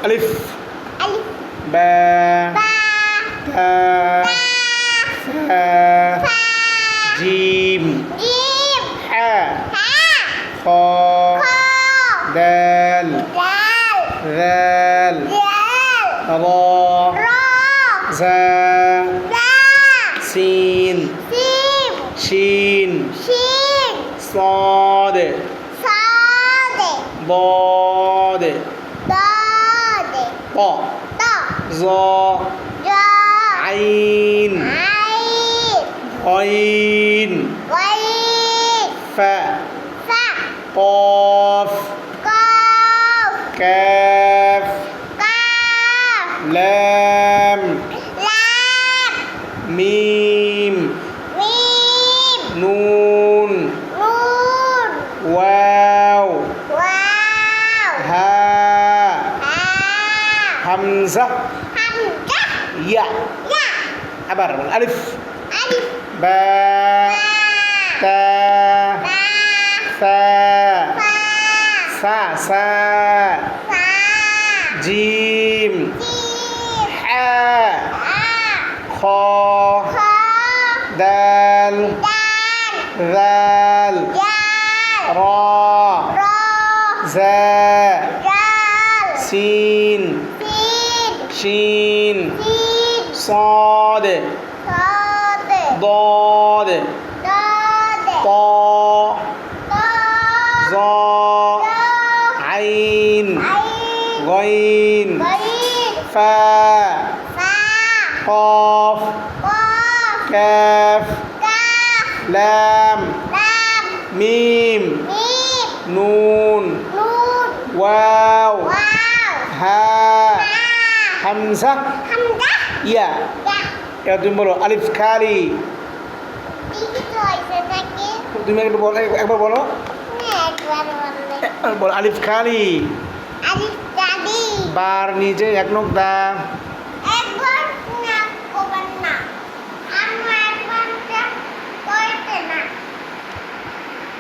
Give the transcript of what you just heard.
আলিফ ألف বা با তা تا সা ثا জিম جيم হা ها খ خا দাল دال ذال دال র را زا ذا سين سين شين شين صاد صاد ضاد ضاد ط ط ظا جا عين عين غين غين فا فا قاف قاف كاف قاف لام لام ميم ميم نون نون واو واو ها ها همزة حمزة يا يا আবার বল আলিফ ألف বা তা با সা فا সা সা فا জিম جيم হা ها খ خا দাল دال ذال دال র را زا دال سين سين شين سين صاد صاد ضاد ضاد ط طا ظا ظا عين عين غين غين فا فا قاف قاف كاف كاف لام لام ميم ميم نون نون واو واو ها ها হামজা حمزة ইয়া يا এবার তুমি বলো আলিফ খালি দিদি তো হয়েছে নাকি তুমি একটু বলো একবার বলো একবার বললে বলো আলিফ খালি আলিফ দাদি বার নিচে এক নক দা